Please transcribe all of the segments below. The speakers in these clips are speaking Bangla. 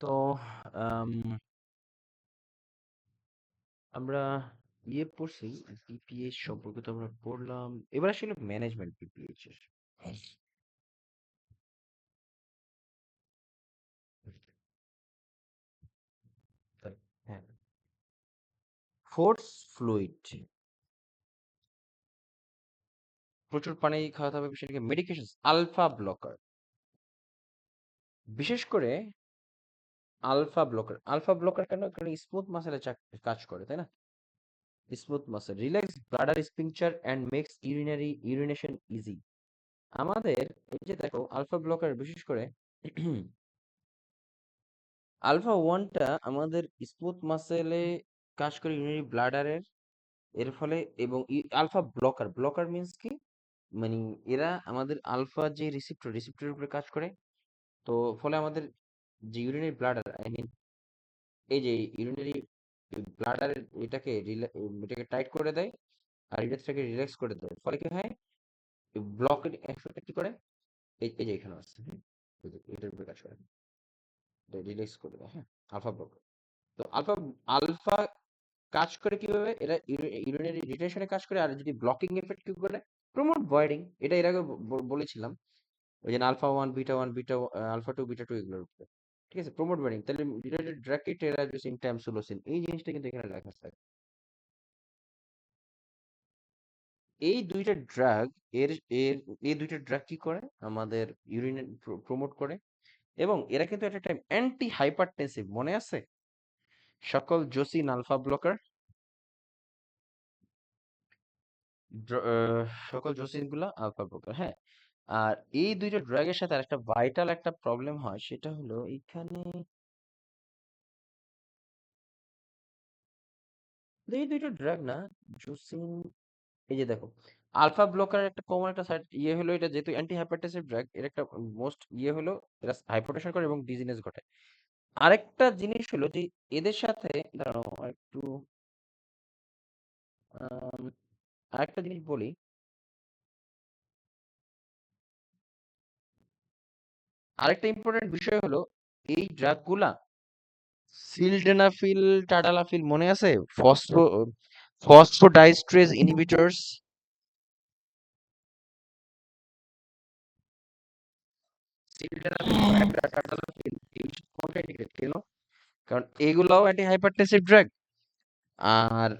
তো আম, আমরা পড়ছি পিপিএইচ সম্পর্কে তো আমরা পড়লাম। এবার আসলে ম্যানেজমেন্ট পিপিএইচ এর। তাই, হ্যাঁ, ফোর্স ফ্লুইড, প্রচুর পানি খাওয়াতে হবে, সেটাকে মেডিকেশন আলফা ব্লকার, বিশেষ করে আলফা ব্লকার কেন? কারণ স্মুথ মাসেলে কাজ করে, তাই না? Smooth muscle relax bladder sphincter and makes urination easy. আমাদের এই যে দেখো আলফা ব্লকার বিশেষ করে আলফা ওয়ানটা আমাদের স্মুথ মাসেলে কাজ করে ইউরিনারি ব্লাডারের, এর ফলে। এবং আলফা ব্লকার, ব্লকার মিন্স কি, মানে এরা আমাদের আলফা যে রিসিপ্টরের উপরে কাজ করে। তো ফলে আমাদের যে ইউরিনারি ব্লাডার, আই মিন এই যে ইউরিনারি ব্লাডারের এটাকে টাইট করে দেয়, আর এটাকে রিল্যাক্স করে দেয়। ফলে কি হয়, ব্লকের অ্যাকশনটা কি করে, এই যে এখানে আছে, হ্যাঁ, এই যে এটার উপরে কাজ করে, রিল্যাক্স করে দেয়, হ্যাঁ, আলফা ব্লকার। তো আলফা আলফা কাজ করে কিভাবে, এরা ইউরিনারি রিটেনশনে কাজ করে। আর যদি ব্লকিং এফেক্ট কি করে, প্রমোট ভয়েডিং। এটা এর আগে বলেছিলাম, ওই যে আলফা 1 বিটা আলফা 2 বিটা 2 এগুলোর উপরে। ঠিক আছে, প্রমোট ভয়েডিং। তাহলে রিলেটেড ড্রাগ কি টেরাজোসিন ট্যামসুলোসিন, এই জিনিসটা কিন্তু এখানে লেখা আছে। এই দুইটা ড্রাগ, এর এর এই দুইটা ড্রাগ কি করে, আমাদের ইউরিন প্রমোট করে। এবং এরা কিন্তু একটা টাইম অ্যান্টি হাইপারটেনসিভ, মনে আছে? সকল জোসিন আলফা ব্লকার, সকল জোসিন গুলা আলফা ব্লকার, হ্যাঁ। আর এই দুইটা ড্রাগের সাথে আরেকটা ভাইটাল একটা প্রবলেম হয়, সেটা হলো এইখানে এই দুইটা ড্রাগ না, জোসিন, এই যে দেখো আলফা ব্লকার একটা কমন একটা সাইড হলো, এটা যেহেতু অ্যান্টি হাইপারটেনসিভ ড্রাগ, এর একটা মোস্ট হলো এরা হাইপোটেনশন করে এবং ডিজিনেস ঘটায়। আরেকটা জিনিস হলো যে এদের সাথে, দাঁড়াও একটু, আম, আরেকটা জিনিস বলি। আরেকটা ইম্পর্টেন্ট বিষয় হলো এই ড্রাগগুলা সিলডেনাফিল, টাডালাফিল, মনে আছে? ফসফোডাইস্ট্রেজ ইনহিবিটরস, সিলডেনাফিল, টাডালাফিল, এই কন্ট্রাইন্ডিকেটেড কেন? কারণ এগুলাও অ্যান্টি হাইপারটেনসিভ ড্রাগ। আর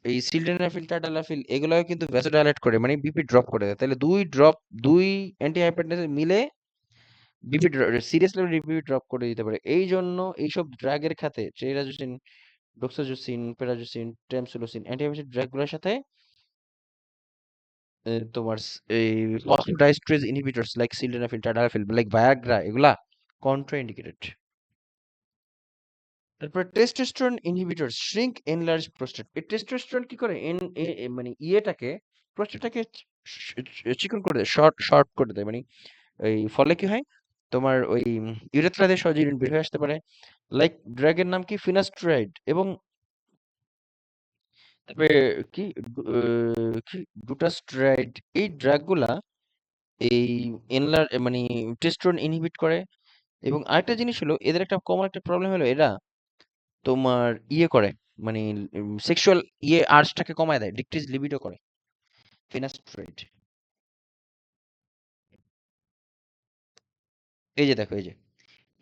এই সিলডেনাফিল, টাডালাফিল এগুলাও কিন্তু ভ্যাসোডাইলেট করে, মানে বিপি ড্রপ করে দেয়। তাহলে দুই অ্যান্টি হাইপারটেনসিভ মিলে BP serious level BP drop করে দিতে পারে। এই জন্য এইসব ড্রাগের খাতে ট্রেরাজোসিন, ডোক্সাজোসিন, পেরাজোসিন, ট্রামসুলোসিন অ্যান্টি হাইপারটেনসিভ ড্রাগগুলোর সাথে তোমার এই phosphodiesterase inhibitors like sildenafil, tadalafil, like Viagra, এগুলা কন্ট্রা ইন্ডিকেটেড। তারপর testosterone inhibitor shrink enlarge prostate. এই টেস্টোস্টেরন কি করে, মানে প্রোস্টেটটাকে চিকন করে দেয়, শর্ট শর্ট করে দেয়। মানে এই ফলে কি হয়, তোমার ওই ইউরেথ্রা দিয়ে সহজে ইউরিন বের হয়ে আসতে পারে। লাইক ড্রাগের নাম কি, ফিনাস্ট্রাইড। এবং তারপরে কি, কি ডুটাস্ট্রাইড। এই ড্রাগগুলা এই মানে টেস্টোস্টেরন ইনহিবিট করে। এবং আরেকটা জিনিস হলো, এদের একটা কমন একটা প্রবলেম হলো, এরা তোমার করে, মানে সেক্সুয়াল আর্জটাকে কমায় দেয়, ডিক্রিজ লিবিডো করে, ফিনাস্ট্রেট। এই যে দেখো, এই যে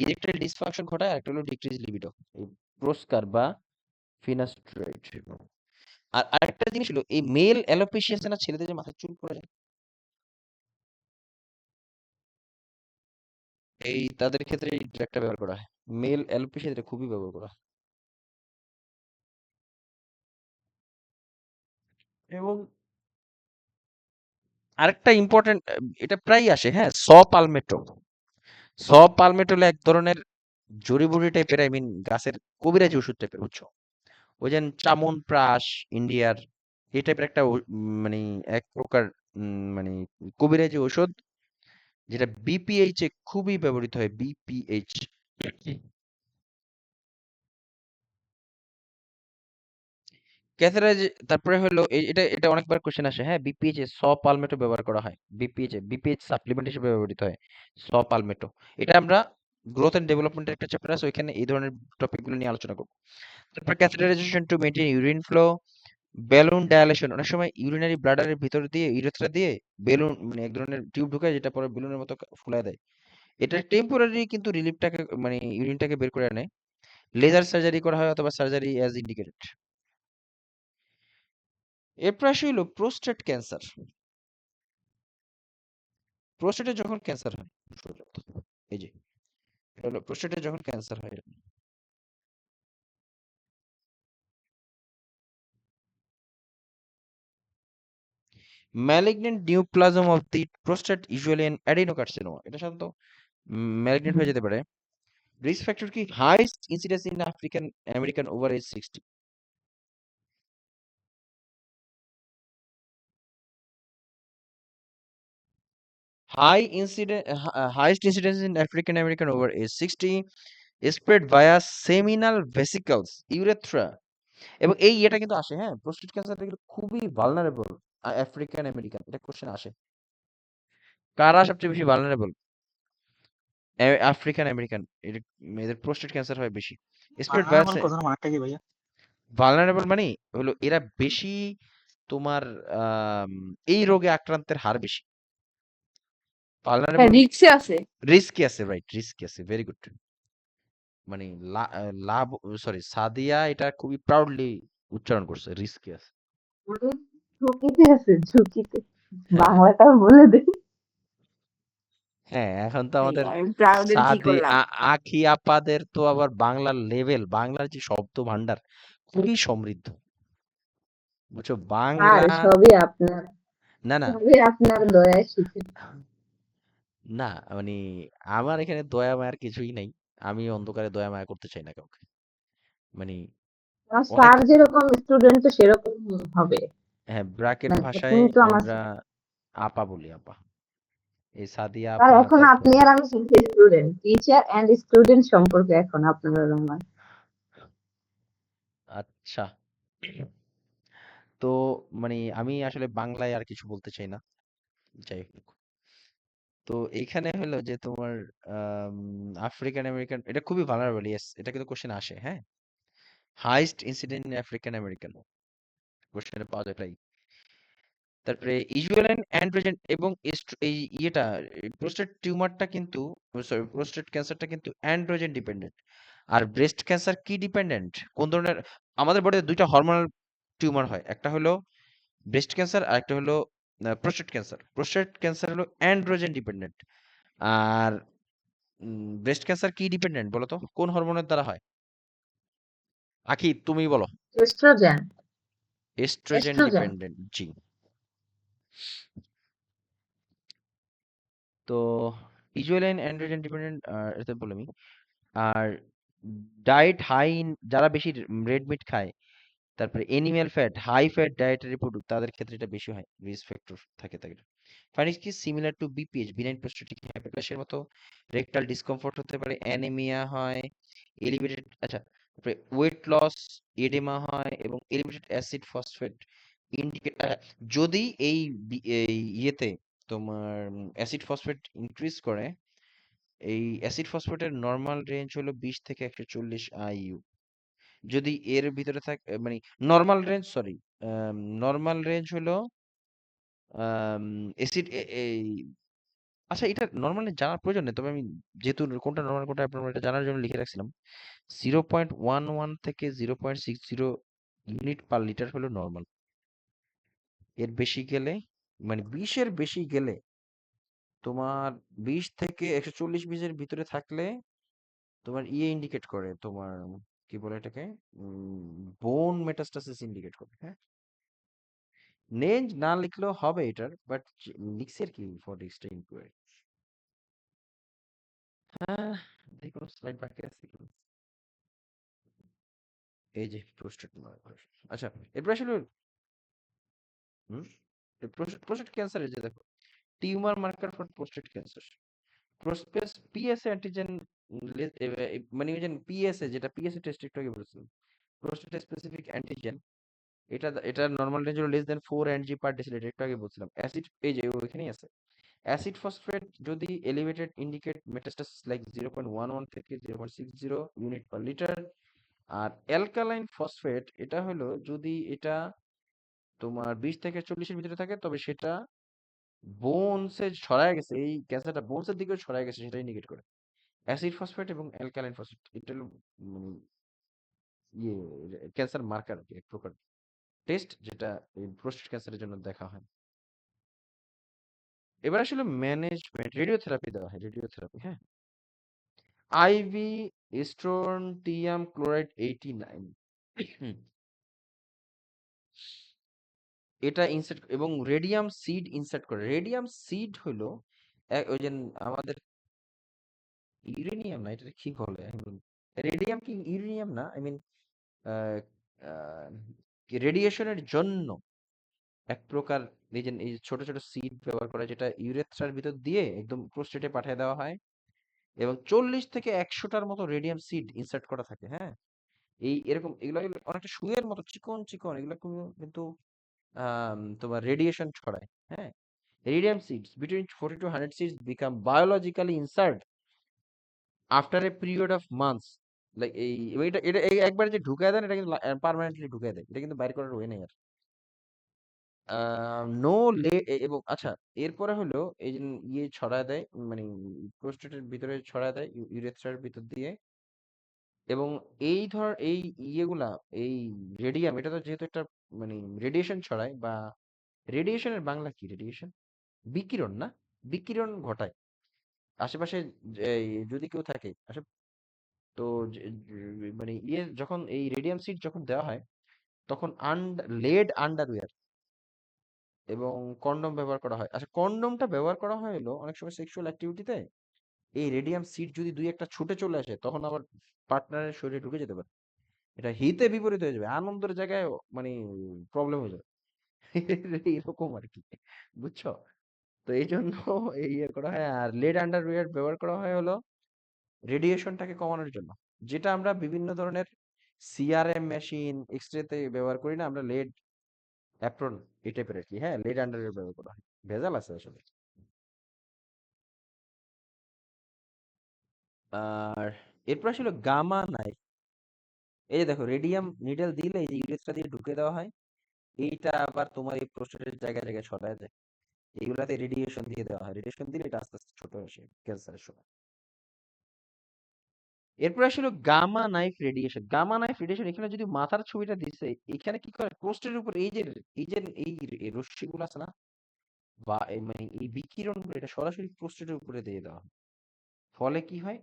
ইরেকটাইল ডিসফাংশন ঘটায়, আর একটা হলো ডিক্রিজ লিবিডো, এই প্রোস্কার বা ফিনাস্ট্রেট। আর আরেকটা জিনিস হলো, এই মেল অ্যালোপেশিয়া আছে না, ছেলেদের যে মাথায় চুল পড়ে যায়, এই তাদের ক্ষেত্রে এই ড্রাগটা ব্যবহার করা হয়। মেল অ্যালোপেশিয়া এটা খুবই ব্যবহার করা হয়। এবং আরেকটা ইম্পর্টেন্ট, এটা প্রায় আসে, হ্যাঁ, পালমেটো। পালমেটো হলো এক ধরনের জড়িবুটি টাইপের, আই মিন গাছের কবিরাজি ওষুধ টাইপের, বুঝছো? ওই যে চামন প্রাশ, ইন্ডিয়ার, এই টাইপের একটা মানে এক প্রকার মানে কবিরাজি ঔষধ, যেটা বিপিএইচ এ খুবই ব্যবহৃত হয়, বিপিএইচ। ক্যাথেরাইজ। তারপরে হলো এটা এটা অনেকবার কোশ্চেন আসে, হ্যাঁ, বিপিএইচ এ পালমেটো ব্যবহার করা হয়, বিপিএইচ সাপ্লিমেন্ট হিসেবে ব্যবহৃত হয়, পালমেটো। এটা আমরা গ্রোথ এন্ড ডেভেলপমেন্টের একটা চ্যাপ্টার আছে, ওইখানে এই ধরনের টপিকগুলো নিয়ে আলোচনা করব। তারপর catheterization to maintain urine flow, balloon dilation, অনেক সময় ইউরিনারি ব্লাডারের ভিতর দিয়ে ইউরেথ্রা দিয়ে বেলুন মানে এক ধরনের টিউব ঢুকায় যেটা পরে বেলুনের মতো ফুলায় দেয়। এটা টেম্পোরারি কিন্তু রিলিফটাকে মানে ইউরিনটাকে বের করে আনে। লেজার সার্জারি করা হয় অথবা সার্জারি অ্যাজ ইন্ডিকেটেড। এরপর আসে হলো প্রোস্টেট ক্যান্সার। প্রোস্টেটে যখন ক্যান্সার হয়, এই যে এটা হলো প্রোস্টেটে যখন ক্যান্সার হয়, malignant neoplasm of the prostate usually an adenocarcinoma, এটা সাধারণত ম্যালিগন্যান্ট হয়ে যেতে পারে। রিস্ক ফ্যাক্টর কি? Highest incidence in African American over age 60। Highest incidence in African American over age 60, spread via seminal vesicles, urethra, এবং এই এটা কিন্তু আসে, হ্যাঁ, প্রোস্টেট ক্যান্সারটা কিন্তু খুবই ভালনারেবল। আফ্রিকান আমেরিকান, এটা কোশ্চেন আসে। কারা সবচেয়ে বেশি ভালনারেবল? আফ্রিকান আমেরিকান, এদের প্রোস্টেট ক্যান্সার হয় বেশি। স্প্রেড ভায়া ভার্নারেবল কথার মানেটা কি ভাইয়া? ভালনারেবল মানে হলো এরা বেশি তোমার এই রোগে আক্রান্তের হার বেশি। হ্যাঁ, ভালনারেবল রিক্সে আছে। রিস্কি আছে, রাইট, রিস্কি আছে, ভেরি গুড। মানে লাভ, সরি, সাদিয়া এটা খুবই প্রাউডলি উচ্চারণ করছে, রিস্কি আছে। মানে ঝুঁকিতে আছে, ঝুঁকিতে। হ্যাঁ, বাংলাটাও বলে দেই। হ্যাঁ, এখন তো এই আমাদের আমি প্রাউডের কি সাদি করলাম? আখি আপাদের তো আবার বাংলার লেভেল, বাংলার যে শব্দ ভান্ডার খুবই সমৃদ্ধ, বুঝছো আর বাংলা। সবই আপনার, না না সবই আপনার দয়ায় শিখে। না, মানে আমার এখানে দয়া মায়ার কিছুই নাই। আমি অন্ধকারে দয়া মায়া করতে চাই না কাউকে, মানে আমার অনেক। স্যার যেরকম স্টুডেন্ট তো সেরকম হবে। হ্যাঁ, ব্র্যাকেট মানে ভাষায় আপনি তো আমার আমরা আপা বলি, আপা। এই সাদিয়া স্যার, আপা, এখন আপনি তারপরে আর আমি স্টুডেন্ট, টিচার এন্ড স্টুডেন্ট সম্পর্কে এখন আপনার আর আমার। আচ্ছা। তো মানে আমি আসলে বাংলায় আর কিছু বলতে চাই না, যাই হোক। তো এইখানে হলো যে তোমার আফ্রিকান আমেরিকান এটা খুবই ভালনারেবল, ইয়েস, এটা কিন্তু কোশ্চেন আসে, হ্যাঁ। Highest incident in African American, কোশ্চেনে পাওয়া যায় এটাই। তারপরে ইউজুয়াল অ্যান্ড্রোজেন এবং এই ইয়েটা প্রোস্টেট টিউমারটা কিন্তু, সরি, প্রোস্টেট ক্যান্সারটা কিন্তু অ্যান্ড্রোজেন ডিপেন্ডেন্ট। আর ব্রেস্ট ক্যান্সার কি ডিপেন্ডেন্ট? কোন ধরনের? আমাদের বডিতে দুইটা হরমোনাল টিউমার হয়, একটা হলো ব্রেস্ট ক্যান্সার আর একটা হলো প্রোস্টেট ক্যান্সার। প্রোস্টেট ক্যান্সার হলো অ্যান্ড্রোজেন ডিপেন্ডেন্ট। আর ব্রেস্ট ক্যান্সার কি ডিপেন্ডেন্ট বলো তো, কোন হরমোনের দ্বারা হয়? আখি তুমি বলো। এস্ট্রোজেন। Oestrogen oestrogen. ডিপেন্ডেন্ট, জি। তো ইউজুয়াল অ্যান্ড্রোজেন ডিপেন্ডেন্ট, এটা বলে আমি। আর ডায়েট হাই, যারা বেশি রেড মিট খায়, তারপরে animal fat, high fat dietary product, তাদের ক্ষেত্রে এটা বেশি হয়, রিস্ক ফ্যাক্টর থাকে তাদের। ফাইনালি কি similar to BPH, benign prostatic হাইপারপ্লেসিয়ার মতো রেকটাল ডিসকমফর্ট হতে পারে, অ্যানিমিয়া হয়, এলিভেটেড, আচ্ছা, তারপরে ওয়েট লস, এডেমা হয়, এবং এলিভেটেড অ্যাসিড ফসফেট ইন্ডিকেট, যদি এই ইয়েতে তোমার অ্যাসিড ফসফেট ইনক্রিজ করে। এই অ্যাসিড ফসফেটের নরমাল রেঞ্জ হলো 20 থেকে 140 আইইউ। যদি এর ভিতরে থাকে, মানে normal range, sorry, normal range হলো অ্যাসিড এই, আচ্ছা, এটা নরমালি জানার প্রয়োজন নেই, তবে আমি যেহেতু কোনটা নরমাল কোনটা অ্যাবনর্মাল এটা জানার জন্য লিখে রাখছিলাম। 0.11 থেকে 0.60 ইউনিট পার লিটার হলো নরমাল। এর বেশি গেলে, মানে 20-এর বেশি গেলে, তোমার 20 থেকে 140 20-এর ভিতরে থাকলে তোমার ইয়ে ইন্ডিকেট করে, তোমার কি বলে এটাকে, বোন মেটাস্টাসিস ইন্ডিকেট করে, হ্যাঁ। রেঞ্জ না লিখলেও হবে এটার, বাট লিখছি আর কি ফর এক্সট্রা ইনকোয়ারি। হ্যাঁ, দেখো স্লাইড বাকি আছে কি? এই যে প্রোস্টেট, আচ্ছা, এরপর আসলে হুম প্রোস্টেট ক্যান্সারের যে দেখো tumour marker for prostate cancer, প্রোস্পেস পিএসএ অ্যান্টিজেন, মানে ওই যে পিএসএ, যেটা পিএসএ টেস্ট একটু আগে বলেছিলাম, প্রোস্টেট স্পেসিফিক অ্যান্টিজেন, এটা নরমাল রেঞ্জ হলো less than 4 ng per decilitre, একটু আগে বলছিলাম। অ্যাসিড, এই যে ওইখানেই আছে, অ্যাসিড ফসফেট যদি এলিভেটেড ইন্ডিকেট মেটাস্টাসিস লাইক 0.11 থেকে 0.60 ইউনিট পার লিটার। আর অ্যালকালাইন ফসফেট এটা হলো যদি এটা তোমার 20 থেকে 40-এর ভিতরে থাকে, তবে সেটা বোনসে ছড়ায় গেছে, এই ক্যান্সারটা বোনসের দিকেও ছড়ায় গেছে, সেটা ইন্ডিকেট করে। অ্যাসিড ফসফেট এবং অ্যালকালাইন ফসফেট এটা হলো মানে ইয়ে ক্যান্সার মার্কার, এক প্রকার টেস্ট যেটা এই প্রোস্টেট ক্যান্সারের জন্য দেখা হয়। এবার আসলে ম্যানেজমেন্ট, রেডিওথেরাপি দেওয়া হয়, রেডিওথেরাপি, হ্যাঁ। আইভি স্ট্রোনটিয়াম ক্লোরাইড 89 এটা ইনসার্ট এবং রেডিয়াম সিড ইনসার্ট করে। রেডিয়াম সিড হলো ওই যে আমাদের ইউরেনিয়াম না, এটা কি বলে, রেডিয়াম কি ইউরেনিয়াম না, আই মিন রেডিয়েশনের জন্য এক প্রকার এই যে এই ছোট ছোট সিড ব্যবহার করা, যেটা ইউরেথ্রার ভিতর দিয়ে একদম প্রোস্টেটে পাঠিয়ে দেওয়া হয়, এবং 40 থেকে 100টার মতো রেডিয়াম সিড ইনসার্ট করা থাকে, হ্যাঁ। এই এরকম এগুলো অনেকটা সুইয়ের মতো চিকন চিকন, এগুলো কিন্তু তোমার রেডিয়েশন ছড়ায়, হ্যাঁ। Radium seeds between 40 to 100 seeds become biologically insert after a period of months, like এটা এটা একবার যে ঢুকায় দেন, এটা কিন্তু পার্মানেন্টলি ঢুকায় দেয়, এটা কিন্তু বাইর করার ওয়ে নেই আর। নো লে এবং আচ্ছা, এরপরে হলো এই যে ইয়ে ছড়ায় দেয়, মানে প্রোস্টেটের ভিতরে ছড়ায় দেয় ইউরেথ্রার ভিতর দিয়ে, এবং এই ইয়েগুলা, এই রেডিয়াম, এটা তো যেহেতু একটা মানে রেডিয়েশন ছড়ায়, বা রেডিয়েশনের বাংলা কি, রেডিয়েশন বিকিরণ না, বিকিরণ ঘটায় আশেপাশে, যদি কেউ থাকে তো মানে ইয়ে যখন এই রেডিয়াম সিড যখন দেওয়া হয়, তখন লেড আন্ডারওয়্যার এবং কন্ডম ব্যবহার করা হয়। আচ্ছা, কন্ডমটা ব্যবহার করা হয় হলো অনেক সময় সেক্সুয়াল অ্যাক্টিভিটিতে এই রেডিয়াম সিড যদি দুই একটা ছুটে চলে আসে, তখন আবার পার্টনারের শরীরে ঢুকে যেতে পারে, এটা হিতে বিপরীত হয়ে যাবে, আনন্দের জায়গায় মানে প্রবলেম হয়ে যাবে এরকম আর কি, বুঝছো? তো এই জন্য এই ইয়ে করা হয়। আর লেড আন্ডারওয়্যার ব্যবহার করা হয় হলো রেডিয়েশনটাকে কমানোর জন্য, যেটা আমরা বিভিন্ন ধরনের সিআরএম মেশিন, এক্সরেতে ব্যবহার করি না আমরা, লেড অ্যাপ্রন এই টাইপের আর কি, হ্যাঁ। লেড আন্ডারওয়্যার ব্যবহার করা হয়, ভেজাল আছে আসলে। আর এরপর আসলে গামা নাইফ, এই যে দেখো রেডিয়াম নিডেল দিলে এই যে ইউরেথ্রা দিয়ে ঢুকে দেওয়া হয়, এইটা আবার তোমার এই প্রোস্টেটের জায়গায় জায়গায় ছড়ায় যায়, এইগুলাতে রেডিয়েশন দিয়ে দেওয়া হয়, রেডিয়েশন দিলে এটা আস্তে আস্তে ছোট আসে ক্যান্সারের সময়। এরপর আসলে গামা নাইফ রেডিয়েশন, এখানে যদি মাথার ছবিটা দিছে, এখানে কি করে প্রোস্টেটের উপর এই রশ্মিগুলো আছে না, বা মানে এই বিকিরণগুলো, এটা সরাসরি প্রোস্টেটের উপরে দিয়ে দেওয়া হয়। ফলে কি হয়,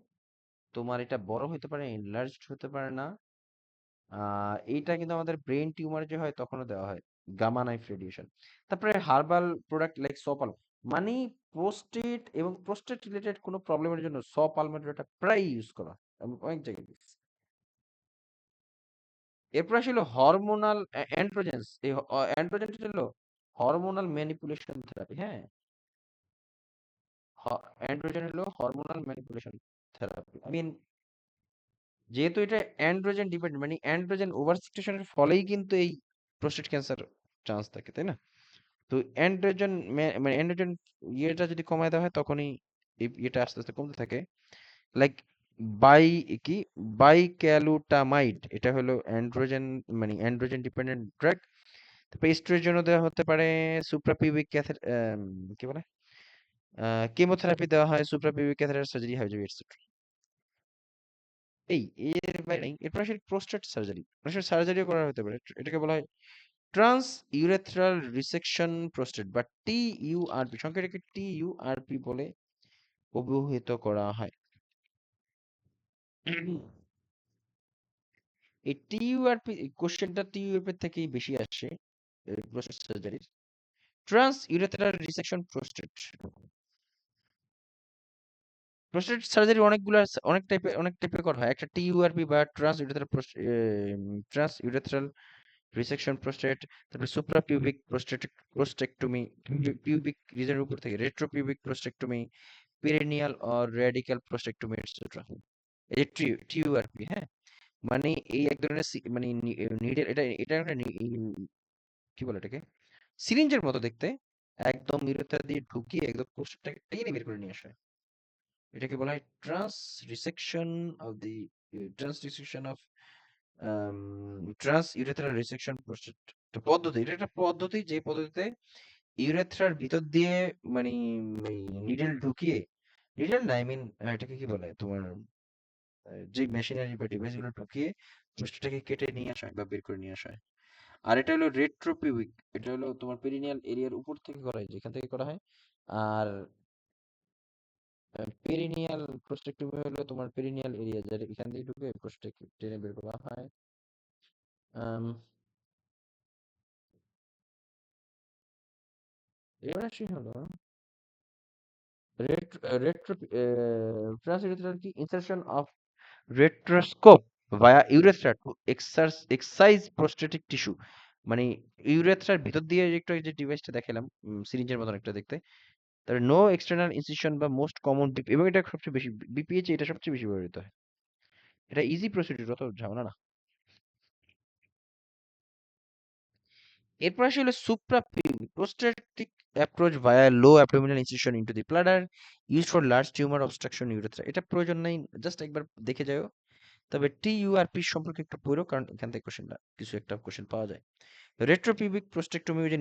তোমার এটা বড় হতে পারে, এনলার্জড হতে পারে না। এইটা কিন্তু আমাদের ব্রেন টিউমার যে হয় তখনও দেওয়া হয় গামা নাইফ রেডিয়েশন। তারপরে হার্বাল প্রোডাক্ট লাইক সপাল, মানে প্রোস্টেট এবং প্রোস্টেট রিলেটেড কোনো প্রবলেমের জন্য সপালমেট্রোটা প্রায় ইউজ করা হয়, আমি অনেক জায়গায় দেখছি। এরপর আসলে হরমোনাল অ্যান্ড্রোজেন্স, এই অ্যান্ড্রোজেন্স হলো হরমোনাল ম্যানিপুলেশন থেরাপি, হ্যাঁ। অ্যান্ড্রোজেন হলো hormonal manipulation therapy, I mean যেহেতু এটা অ্যান্ড্রোজেন ডিপেন্ড, মানে অ্যান্ড্রোজেন ওভারসিটেশনের ফলেই কিন্তু এই প্রোস্টেট ক্যান্সার চান্স থাকে, তাই না? তো অ্যান্ড্রোজেন মানে অ্যান্ড্রোজেন ইয়েটা যদি কমায় দেওয়া হয়, তখনই এই ইয়েটা আস্তে আস্তে কমতে থাকে। লাইক বাই কি বাইক্যালুটামাইড, এটা হলো অ্যান্ড্রোজেন, মানে অ্যান্ড্রোজেন ডিপেন্ডেন্ট ড্রাগ। তারপর স্টেরয়েড জন্য দেওয়া হতে পারে সুপ্রাপিউবিক কি বলে, কেমোথেরাপি দেওয়া হয়, সুপ্রাপিউবিক ক্যাথেটার সার্জারি হয় যাবে, এটসেট্রা। এই এর বাইরে এরপর আসলে প্রোস্টেট সার্জারি, প্রোস্টেট সার্জারিও করা হতে পারে, এটাকে বলা হয় ট্রান্স ইউরেথ্রাল রিসেকশন প্রোস্টেট, বা টিইউআরপি, সংক্ষেপে টিইউআরপি বলে অভিহিত করা হয়। এই টিইউআরপি কোশ্চেনটা টিইউআরপি থেকেই বেশি আসে, প্রোস্টেট সার্জারির। Trans urethral resection prostate, prostate surgery অনেক টাইপের করা হয়। একটা টিইউআরপি বা ট্রান্স ইউরেথ্রাল রিসেকশন প্রোস্টেট, তারপরে সুপ্রাপিউবিক প্রোস্টেক্টমি, পিউবিক রিজনের উপর থেকে রেট্রোপিউবিক প্রোস্টেক্টমি, পেরিনিয়াল অর রেডিক্যাল প্রোস্টেক্টমি, এটসেট্রা। এই যে টিইউআরপি, হ্যাঁ, মানে এই এক ধরনের মানে নিডেল, এটা এটা একটা কি বলে এটাকে, সিরিঞ্জের মতো দেখতে, একদম ইউরেথ্রা দিয়ে ঢুকিয়ে একদম প্রস্টেটটাকে টেনে বের করে নিয়ে আসা হয়। এটাকে বলা হয় trans resection of trans urethral resection prostate পদ্ধতি। এটা একটা পদ্ধতি যে পদ্ধতিতে ইউরেথ্রার ভিতর দিয়ে মানে নিডেল ঢুকিয়ে, নিডেল না, এটাকে কি বলে তোমার যে মেশিনারি বা ডিভাইস গুলো ঢুকিয়ে প্রস্টেটটাকে কেটে নিয়ে আসা হয় বা বের করে নিয়ে আসা হয়। আর এটা হলো রেট্রোপিউবিক, এটা হলো তোমার পেরিনিয়াল এরিয়ার উপর থেকে করা হয়, যেখান থেকে করা হয়। আর পেরিনিয়াল প্রস্টেক্টমি হলো তোমার পেরিনিয়াল এরিয়া, যেটা এখান থেকে ঢুকে প্রস্টেট টেনে বের করা হয়। আম, এবার আসি হলো ট্রান্সইউরেথ্রাল কি insertion of resectoscope via urethra to excise prostatic tissue. মানে ইউরেথ্রার ভিতর দিয়ে একটু যে ডিভাইসটা দেখালাম, সিরিঞ্জের মতন একটা দেখতে, তার নো এক্সটার্নাল ইনসিশন বা মোস্ট কমন এবং এটা সবচেয়ে বেশি বিপিএইচ, এটা সবচেয়ে বেশি ব্যবহৃত হয়। এটা ইজি প্রসিডিউর, অত ঝামেলা না। এরপর আসে হলো suprapubic prostatic approach via low abdominal incision into the bladder use for large tumour obstruction urethra. এটা প্রয়োজন নাই, জাস্ট একবার দেখে যাও। তবে টিইউআরপি সম্পর্কে একটু পড়ো, কারণ এখান থেকে কিছু একটা কোশ্চেন পাওয়া যায়। রেট্রোপিউবিক প্রোস্টেক্টমি যে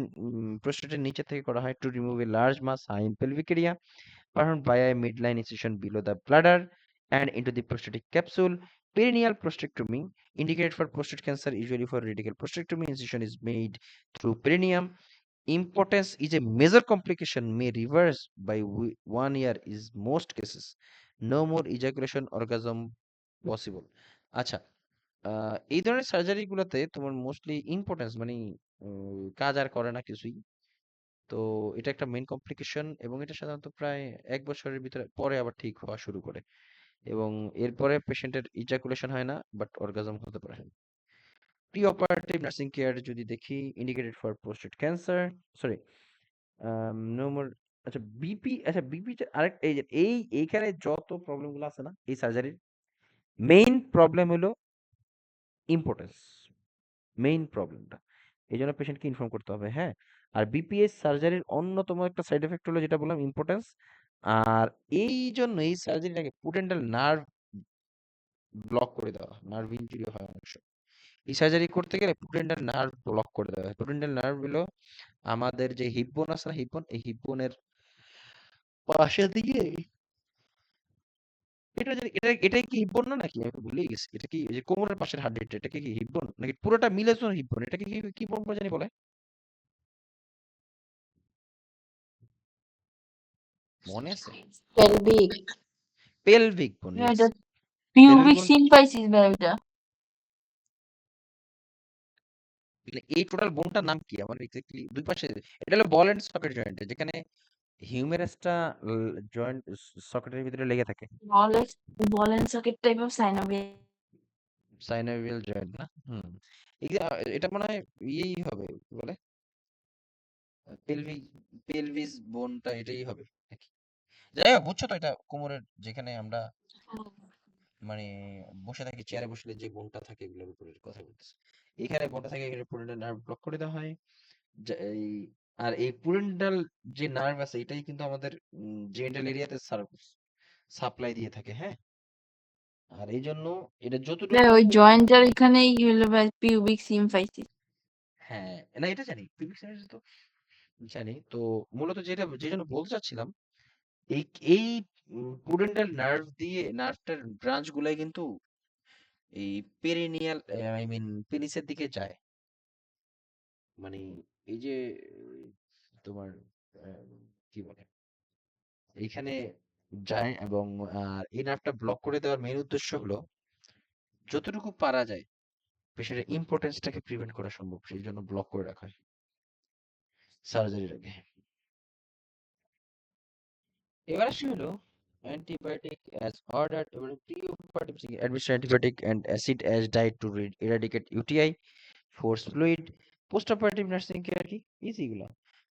প্রোস্টেটের নিচে থেকে করা হয় to remove a large mass high in pelvic area performed by a midline incision below the bladder and into the prostatic capsule. Perineal prostatectomy indicated for prostate cancer, usually for radical prostatectomy. Incision is made through perineum. Impotence is a major complication, may reverse by 1 year is most cases. No more ejaculation orgasm possible. আচ্ছা, এই ধরনের সার্জারি গুলোতে তোমার মোস্টলি ইম্পর্টেন্স মানে কাজ আর করে না কিছুই। তো এটা একটা মেইন কমপ্লিকেশন এবং এটা সাধারণত প্রায় ১ বছরের ভিতরে পরে আবার ঠিক হওয়া শুরু করে এবং এরপরে পেশেন্টের ইজাকুলেশন হয় না, বাট অর্গাজম হতে পারে। প্রি অপারেটিভ নার্সিং কেয়ার যদি দেখি, indicated for prostate cancer, sorry no more. আচ্ছা বিপি, আচ্ছা বিপি আরেক এই যে এইখানে যত প্রবলেমগুলো আছে না এই সার্জারির, মেইন প্রবলেম হলো ইম্পর্টেন্স, মেইন প্রবলেমটা। এই জন্য পেশেন্টকে ইনফর্ম করতে হবে, হ্যাঁ। আর বিপিএস সার্জারির অন্যতম একটা সাইড এফেক্ট হলো যেটা বললাম, ইম্পর্টেন্স। আর এই জন্য এই সার্জারিটাকে পুটেন্টাল নার্ভ ব্লক করে দেওয়া, নার্ভ ইনজুরি হয় অনেক সময়। এই সার্জারি করতে গেলে পুটেন্টাল নার্ভ ব্লক করে দেওয়া হয়। পুটেন্টাল নার্ভ হলো আমাদের যে হিপ বোন আছে না, হিপ বোন, এই হিপ বোনের পাশে দিয়ে, এটাই কি হিপ বোন না নাকি, আমি ভুলে গেছি। এটা কি এই যে কোমরের পাশের হাড্ডিটা, এটা কি হিপ বোন নাকি পুরোটা মিলে হিপ বোন? এটাকে কি কি বোন করে জানি বলে, মনে আছে? পেলভিক। পেলভিক বোন, ইয়েস। এটা পেলভিক পিউবিক বোন সিম্পাইসিস ভাই ওটা। মানে এই টোটাল বোনটার নাম কি আমার এক্স্যাক্টলি দুই পাশে? এটা হলো বল এন্ড সকেট জয়েন্ট, যেখানে হিউমেরাসটা জয়েন্ট সকেটের ভিতরে লেগে থাকে। বলেন বলেন socket type of synovial. Synovial joint না? হুম। এটা মনে হয় ইয়েই হবে, কি বলে, পেলভিক, পেলভিস বোনটা এটাই হবে নাকি? যাই হোক, বুঝছো তো, এটা কোমরের যেখানে আমরা মানে বসে থাকি, চেয়ারে বসলে যে বোনটা থাকে, এগুলোর উপরের কথা বলতেছি। এখানে বোনটা থাকে, এখানে পুরোটা নার্ভ ব্লক করে দেওয়া হয়। এই আর এই পুরেন্টাল যে নার্ভ আছে, এটাই কিন্তু আমাদের জেনিটাল এরিয়াতে সাপ্লাই দিয়ে থাকে, হ্যাঁ। আর এই জন্য এটা ভাই যতটুকু, ওই জয়েন্টটার এখানেই হলো ভাই পিউবিক সিম্পাইসিস। হ্যাঁ, না এটা জানি, পিউবিক সিনাস তো জানি। তো মূলত যেটা যে জন্য বলতে চাচ্ছিলাম, এই এই পুরেন্টাল নার্ভ দিয়ে, নার্ভটার ব্রাঞ্চ গুলাই কিন্তু এই পেরিনিয়াল, পেনিসের দিকে যায়। মানে এই যে তোমার আহ, কি বলে, এইখানে যায় এবং এই নার্ভটা ব্লক করে দেওয়ার মেইন উদ্দেশ্য হলো যতটুকু পারা যায় পেশেন্টের ইম্পর্টেন্সটাকে প্রিভেন্ট করা সম্ভব, সেই জন্য ব্লক করে রাখা হয় সার্জারির আগে। এবার আসি হলো অ্যান্টিবায়োটিক অ্যাজ অর্ডার, এবার preoperative administrate antibiotic and acid as diet to eradicate UTI, force fluid. Post operative nursing care কি ইজি গুলো,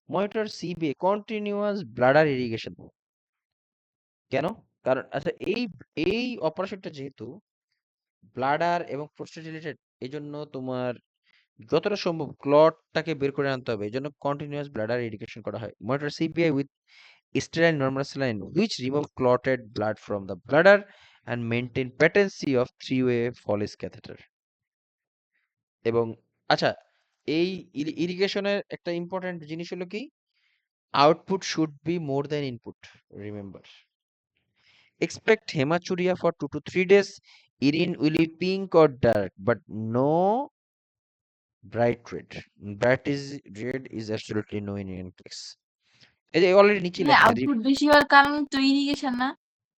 monitor CBA continuous bladder irrigation. কেন? কারণ আচ্ছা এই এই অপারেশনটা যেহেতু ব্লাডার এবং প্রোস্টেট রিলেটেড, এই জন্য তোমার যতটা সম্ভব ক্লটটাকে বের করে আনতে হবে। এজন্য কন্টিনিউয়াস ব্লাডার ইরিগেশন করা হয়। Monitor CPI with sterile normal saline which remove clotted blood from the bladder and maintain patency of three-way Foley's catheter. এবং আচ্ছা, এই ইরিগেশনের একটা ইম্পর্টেন্ট জিনিস হলো কি, output should be more than input. Remember, expect hematuria for 2 to 3 days. Urine will be pink or dark but no bright red. Bright is red is absolutely no in case. এই যে অলরেডি নিচে লেখা আছে। আউটপুট বেশি হওয়ার কারণ তো ইরিগেশন না?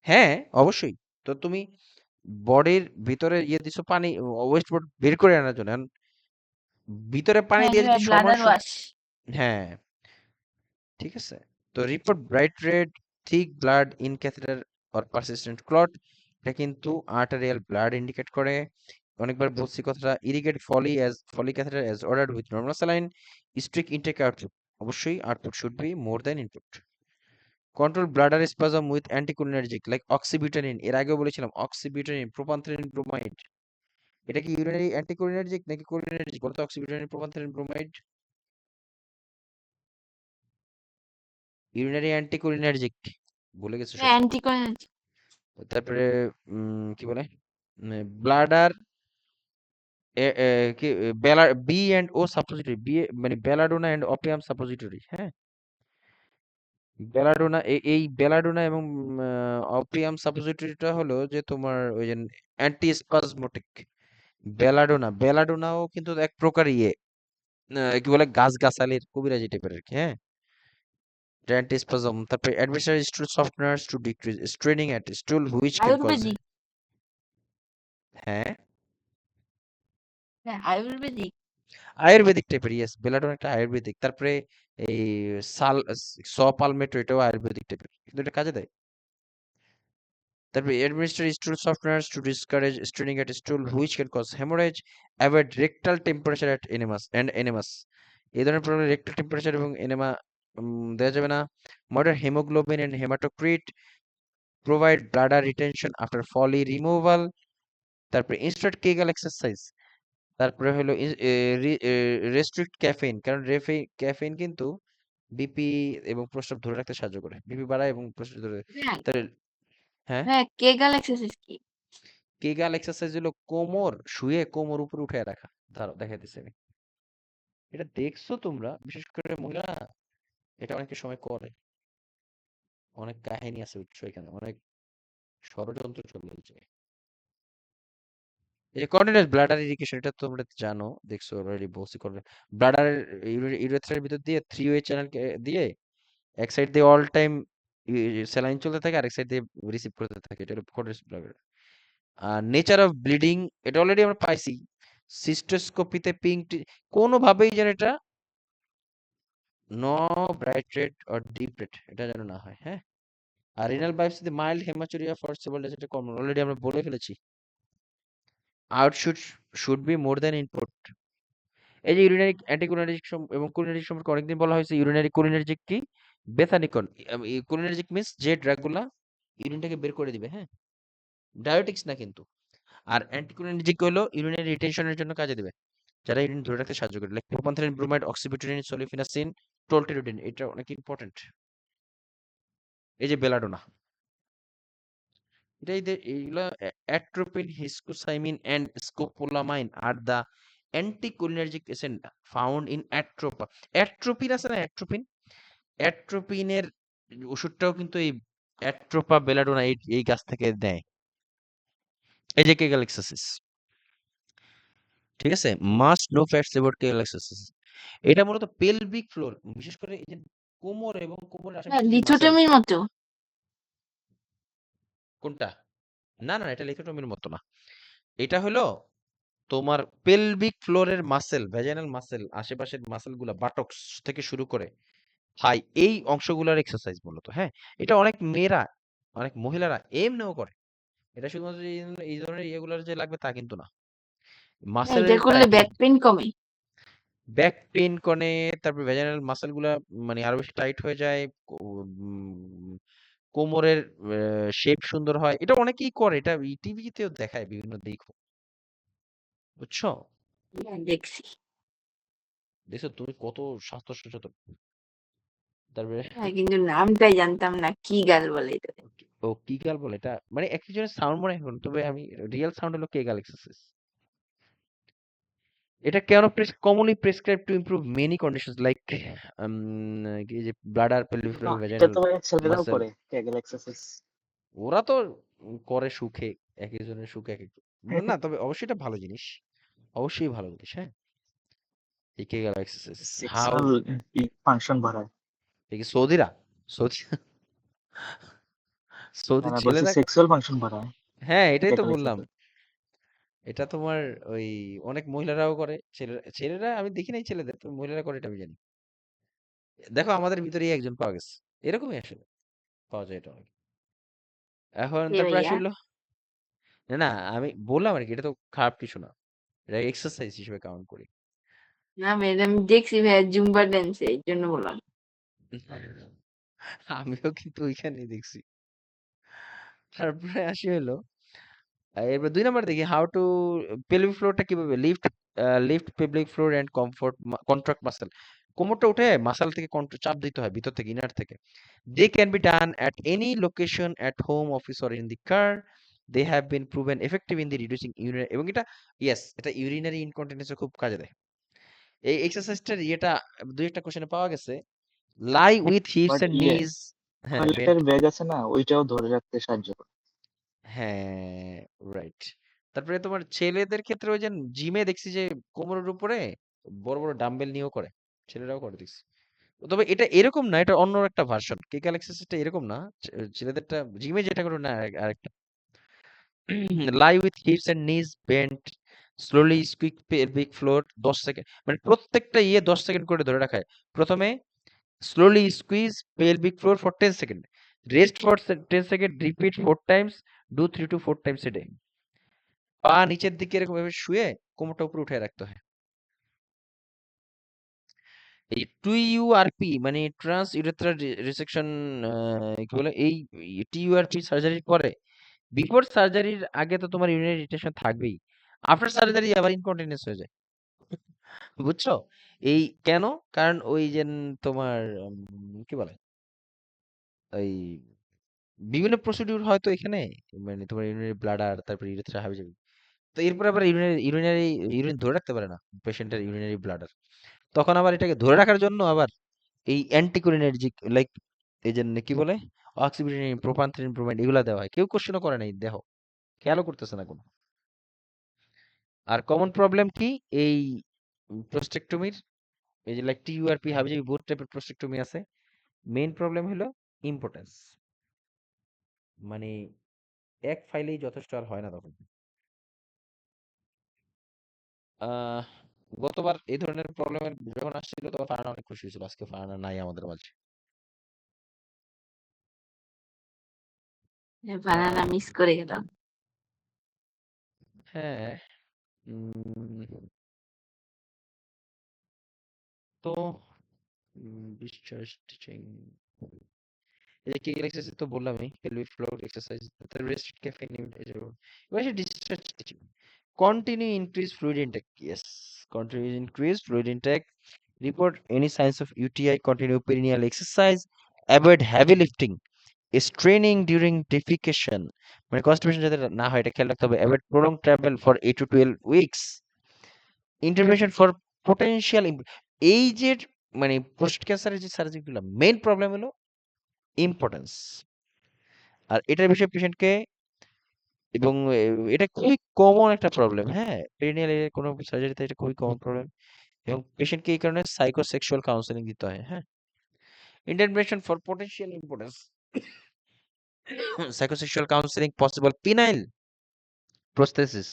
হ্যাঁ, অবশ্যই। তো তুমি বডির ভিতরে দিছো পানি, ওয়েস্ট প্রোডাক্ট বের করে আনার জন্য। এখন ভিতরে পানি হ্যাঁ দিয়ে যদি ব্লাডার ওয়াশ। হ্যাঁ, ঠিক আছে। তো report bright red, thick blood in catheter or persistent clot, এটা কিন্তু আর্টারিয়াল ব্লাড ইন্ডিকেট করে। অনেকবার বলছি কথাটা। Irrigate Foley catheter as ordered with normal saline, strict intake output. অবশ্যই output should be more than input. Control bladder spasm with anticholinergic like oxybutynin. এর আগেও বলেছিলাম অক্সিবিউটানিন, প্রোপানথেলিন ব্রোমাইড। এটা কি ইউরিনারি অ্যান্টিকোলিনার্জিক নাকি কোলিনার্জিক? বলতো oxybutynin, propantheline bromide. Urinary anticholinergic ভুলে গেছো সব। অ্যান্টিকোলিনার্জিক। তারপরে কি বলে, ব্লাডার কি B and O suppository, B মানে বেলাডোনা এন্ড অপিয়াম সাপোজিটরি। হ্যাঁ, বেলাডোনা, এই বেলাডোনা এবং অপিয়াম সাপোজিটরিটা হলো যে তোমার ওই যে অ্যান্টিস্পাজমোটিক। বেলাডোনাও কিন্তু এক প্রকার কি বলে, গাছগাছালির কবিরাজি টাইপের আর কি। হ্যাঁ, অ্যান্টিস্পাজম। তারপরে administrate stool softeners to decrease straining at stool which can cause. Ayurvedic. হ্যাঁ, হ্যাঁ আয়ুর্বেদিক। আয়ুর্বেদিক টাইপের, ইয়েস, বেলাডোনা একটা আয়ুর্বেদিক। তারপরে এই পালমেটো, এটাও আয়ুর্বেদিক টাইপের, কিন্তু এটা কাজে দেয়। তারপরে administrate stool softeners to discourage straining at stool which can cause haemorrhage, avoid rectal temperature at enemas. এই ধরনের প্রবলেম রেকটাল টেম্পারেচার এবং এনেমা দেওয়া যাবে না। Monitor haemoglobin and haematocrit, provide bladder retention after Foley removal. তারপরে ইনস্ট্যান্ট কেগাল এক্সারসাইজ। তারপরে হলো রেস্ট্রিক্ট ক্যাফেইন, কারণ ক্যাফেইন কিন্তু বিপি এবং প্রস্রাব ধরে রাখতে সাহায্য করে, বিপি বাড়ায় এবং প্রস্রাব ধরে। হ্যাঁ তাহলে হ্যাঁ, হ্যাঁ কেগাল এক্সারসাইজ কি? কেগাল এক্সারসাইজ হলো শুয়ে কোমর উপরে উঠে রাখা। দাঁড়াও দেখাইতেছি আমি। এটা দেখছো তোমরা, বিশেষ করে মহিলা এটা অনেকের সময় করে। অনেক কাহিনী আছে উৎস, এখানে অনেক ষড়যন্ত্র চলে হয়েছে। এই যে কন্টিনিউয়াস ব্লাডার ইরিগেশন, এটা তোমরা জানো, দেখছো অলরেডি বলছি। ব্লাডার ইউরেথ্রার ভিতর দিয়ে থ্রি ওয়ে চ্যানেল দিয়ে এক সাইড দিয়ে অল টাইম স্যালাইন চলতে থাকে, আরেক সাইড দিয়ে রিসিভ করতে থাকে। এটা হলো কন্টিনিউয়াস ব্লাডার। আর নেচার অফ ব্লিডিং, এটা অলরেডি আমরা পাইছি। সিস্টোস্কোপিতে পিঙ্ক, কোনোভাবেই যেন এটা no bright red or deep red, এটা যেন না হয়। হ্যাঁ, আর রিনাল বায়োপসিতে mild haematuria for several days, এটা কমন, অলরেডি আমরা বলে ফেলেছি। Out should be more than input. এই যে ইউরিনারি অ্যান্টিকোলিনার্জিক এবং কোলিনার্জিক সম্পর্কে অনেকদিন বলা হয়েছে। ইউরিনারি কোলিনার্জিক কি? বেথানিকন। কোলিনার্জিক মিন্স যে ড্রাগগুলা ইউরিনটাকে বের করে দিবে। হ্যাঁ, ডায়োটিক্স না কিন্তু। আর অ্যান্টিকোলিনার্জিক হলো ইউরিনারি রিটেনশনের জন্য কাজে দিবে, যারা ইউরিন ধরে রাখতে সাহায্য করে, লাইক প্রোপানথেলিন ব্রোমাইড, অক্সিবিউটানিন, সলিফিনাসিন, টোলটেরোডিন। এটা অনেক ইম্পর্টেন্ট। এই যে বেলাডোনা, এইগুলা atropine, hyoscyamine and scopolamine are the anticholinergic agent found in Atropa. Atropine আছে না, অ্যাট্রোপিনের ওষুধটাও কিন্তু এই অ্যাট্রোপা বেলাডোনা এই গাছ থেকে দেয়। এই যে কেগাল এক্সারসাইজ, ঠিক আছে, must know facts about Kegel exercise. এটা মূলত পেলভিক ফ্লোর, বিশেষ করে এই যে কোমর এবং কোমরের হ্যাঁ আশেপাশে যে মাসেল। লিথোটমির মতো। কোনটা? না না, এটা লিথোটমির মতো না। এটা হলো তোমার পেলভিক ফ্লোরের মাসেল, ভ্যাজাইনাল মাসেল, আশেপাশের মাসেল গুলা, বাটক্স থেকে শুরু করে হাই, এই অংশগুলোর এক্সারসাইজ মূলত। হ্যাঁ, এটা অনেক মেয়েরা, অনেক মহিলারা এমনিও করে। এটা শুধুমাত্র এই ধরনের ইয়েগুলোর যে লাগবে তা কিন্তু না। হ্যাঁ মাসেল এটা করলে ব্যাক পেইন কমে। ব্যাক পেইন কমে। তারপর ভ্যাজাইনাল মাসেল গুলা মানে আরো বেশি টাইট হয়ে যায়। কোমরের শেপ সুন্দর হয়। এটা অনেকেই করে, এটা টিভিতেও দেখায় বিভিন্ন দিক, বুঝছো? হ্যাঁ দেখছি। দেখছো তুমি কত স্বাস্থ্য সচেতন। তারপরে হ্যাঁ, কিন্তু নামটাই জানতাম না কি গাল বলে এটা। ও কি গাল বলে এটা, মানে একজনের সাউন্ড মনে হয় এখন, তবে আমি রিয়েল সাউন্ড হলো কেগাল এক্সারসাইজ। এটা কেন commonly prescribe to improve many conditions like এই যে ব্লাডার, পেলভিক না, ফ্লোর, এটা ভ্যাজাইনাল তো ভাই ছেলেরাও মাসেল। করে ক্যাগল এক্সারসাইজ। ওরা তো করে সুখে, এক একজনের সুখ এক এক। না তবে অবশ্যই এটা ভালো জিনিস, অবশ্যই ভালো জিনিস। হ্যাঁ, এই কেগাল এক্সারসাইজ হাউ সেক্সুয়াল ফাংশন বাড়ায়। কি সৌদিরা, সৌদি সৌদি না বলছি ছেলেরা, সেক্সুয়াল ফাংশন বাড়ায় হ্যাঁ এটাই তো ক্যাগল বললাম। এক্সারসাইজ। এটা তোমার ওই অনেক মহিলারাও করে, ছেলেরা ছেলেরা আমি দেখি নাই ছেলেদের, তবে মহিলারা করে এটা আমি জানি। দেখো আমাদের ভিতরেই একজন পাওয়া গেছে, এরকমই আসলে পাওয়া যায় এটা অনেক। এখন এ তারপর ভাইয়া, আসলে না না, আমি বললাম আর কি, এটা তো খারাপ কিছু না, এটা এক্সারসাইজ হিসেবে কাউন্ট করি। না ম্যাডাম দেখছি ভাইয়া জুম্বা ড্যান্সে, এই জন্য বললাম। আমিও কিন্তু ওইখানেই দেখছি। তারপরে আসি হলো এরপর ২ নাম্বার দেখি হাউ টু পেলভিক ফ্লোরটা কিভাবে lift pelvic floor and contract muscle. কোমরটা উঠে মাসল থেকে চাপ দিতে হয় ভিতর থেকে, ইনার থেকে। They can be done at any location at home, office or in the car. They have been proven effective in the reducing urinary, এবং এটা এটা ইউরিনারি ইনকন্টিনেন্সে খুব কাজে দেয়। এই এক্সারসাইজটার ইয়েটা ২-১টা কোশ্চেনে পাওয়া গেছে। লাই উইথ হিপস বাট এন্ড নিজ, হ্যাঁ বেন্ট, টয়লেটের ব্যাগ আছে না, ওইটাও ধরে রাখতে সাহায্য করে। হ্যাঁ, রাইট। তারপরে তোমার ছেলেদের ক্ষেত্রে ওই যে জিমে দেখছি যে কোমরের উপরে বড় বড় ডাম্বেল নিয়েও করে, ছেলেরাও করে দেখছি। তবে এটা এরকম না, এটা অন্য একটা ভার্সন। কেকাল এক্সারসাইজটা এরকম না, ছেলেদেরটা জিমে যেটা করে না আরেকটা। Lie with hips and knees bent, slowly squeeze pelvic floor 10 second, মানে প্রত্যেকটা 10 সেকেন্ড করে ধরে রাখা হয়। প্রথমে slowly squeeze pelvic floor for 10 seconds. Rest for 10 seconds. Repeat 4 times. Do 3 to 4 times a day. পা নিচের দিকে এরকম ভাবে শুয়ে কোমরটা উপরে উঠে রাখতে হয়। এই TURP মানে ট্রান্স ইউরেথ্রাল রিসেকশন, কি বলে, এই TURP সার্জারির পরে, বিফোর সার্জারির আগে তো তোমার ইউরিনারি রিটেনশন থাকবেই, আফটার সার্জারি আবার ইনকন্টিনেন্স হয়ে যায়। বুঝছো? এই কেন? কারণ ওই যে তোমার কি বলে, ওই বিভিন্ন প্রসিডিউর হয়তো এখানে, মানে তোমার ইউরিনারি ব্লাডার, তারপর ইউরেথ্রা হাবিজাবি। তো এরপর আবার ইউরিন ধরে রাখতে পারে না পেশেন্টের ইউরিনারি ব্লাডার, তখন আবার এটাকে ধরে রাখার জন্য আবার এই অ্যান্টিকোলিনার্জিক লাইক এই যে কি বলে অক্সিবিটিন, প্রোপানথ্রিন, ব্রোমাইড এগুলা দেওয়া হয়। কেউ কোশ্চেনও করে নাই, দেহ খেয়ালও করতেছে না কোনো। আর কমন প্রবলেম কি এই প্রোস্টেক্টমির, এই যে লাইক টিইউআরপি হাবিজাবি বহুত টাইপের প্রোস্টেক্টমি আছে। মেইন প্রবলেম হলো ইম্পোর্টেন্স, মানে এক ফাইলেই যথেষ্ট আর হয় না তখন। আহ গতবার এই ধরনের প্রবলেমের যখন আসছিল তখন ফারহানা অনেক খুশি হয়েছিল, আজকে ফারহানা নাই আমাদের মাঝে। বানানা আহ, মিস করে গেলাম। হ্যাঁ, উম, তো ডিসচার্জ টিচিং, এই যে কেগেল এক্সারসাইজ তো বললামই, পেলভিক ফ্লোর এক্সারসাইজ, তারপর রেস্ট ক্যাফেইন এবার discharge teaching. Continue increase fluid intake, yes, continue increase fluid intake, report any signs of UTI, continue perineal exercise, avoid heavy lifting, straining during defecation, মানে কনস্টিপেশন যাতে না হয় এটা খেয়াল রাখতে হবে। Avoid prolong travel for 8 to 12 weeks, intervention for potential. এই যে মানে পোস্ট ক্যান্সারের যে সার্জারিগুলো মেইন প্রবলেম হলো ইম্পর্টেন্স, আর এটার বিষয়ে পেশেন্টকে, এবং এটা খুবই কমন একটা প্রবলেম। হ্যাঁ, পেরিনিয়াল কোনো সার্জারিতে এটা খুবই কমন প্রবলেম, এবং পেশেন্টকে এই কারণে সাইকোসেক্সুয়াল কাউন্সেলিং দিতে হয়। হ্যাঁ, intervention for potential importance, psychosexual counseling, possible penile prosthesis,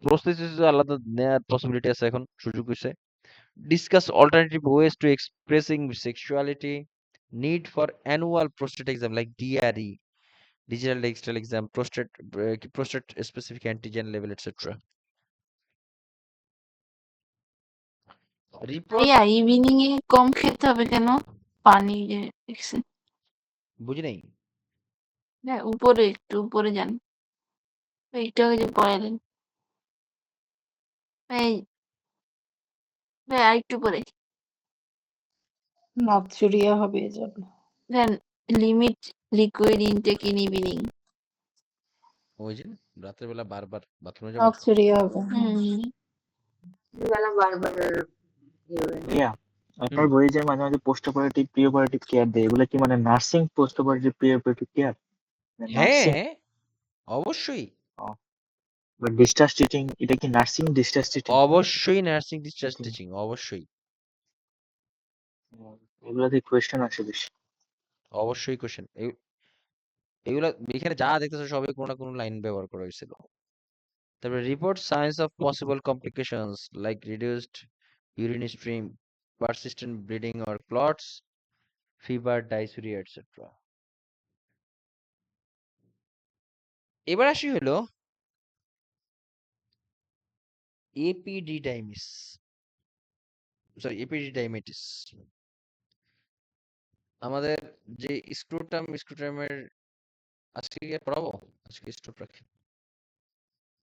prosthesis আলাদা নেওয়ার পসিবিলিটি আছে, এখন সুযোগ হয়েছে। Discuss alternative ways to expressing sexuality, need for annual prostate exam like DRE, digital digital exam, prostate specific antigen level etcetera. Report ভাইয়া ইভিনিং এ কম খেতে হবে কেন? পানি যে দেখছি। বুঝি নাই। হ্যাঁ, উপরে একটু উপরে যান, একটু আগে যে পড়ালেন। এই হ্যাঁ আরেকটু পরে নকচুরিয়া হবে এজন্য। Then limit liquid intake in evening. ওই যে রাতের বেলা বারবার বাথরুমে যাবা। নকচুরিয়া হবে। বেলা বারবার ইয়ে হয় না। ইয়া আপনার হুম। বইয়ে যে মাঝে মাঝে post operative pre operative care দেয়, এগুলো কি মানে nursing post operative pre operative care? Nursing হ্যাঁ, অবশ্যই। বা ডিসচার্জ টিচিং, এটা কি নার্সিং ডিসচার্জ টিচিং? অবশ্যই নার্সিং ডিসচার্জ Okay. টিচিং, অবশ্যই। এগুলাতে কোয়েশ্চেন আসে বেশি। অবশ্যই কোশ্চেন। এগুলা এখানে যা দেখতেছো সবই কোনো না কোনো লাইন ব্যবহার করা হয়েছিল। তারপরে report signs of possible complications like reduced urine stream, persistent bleeding or clots, fever, dysuria etcetera. এবার আসি হলো এপিডিডাইমিস, সরি এপিডিডাইমেটিস। আমাদের যে স্ক্রুটামের আজকে কি আর পড়াবো? আজকে স্টপ রাখি।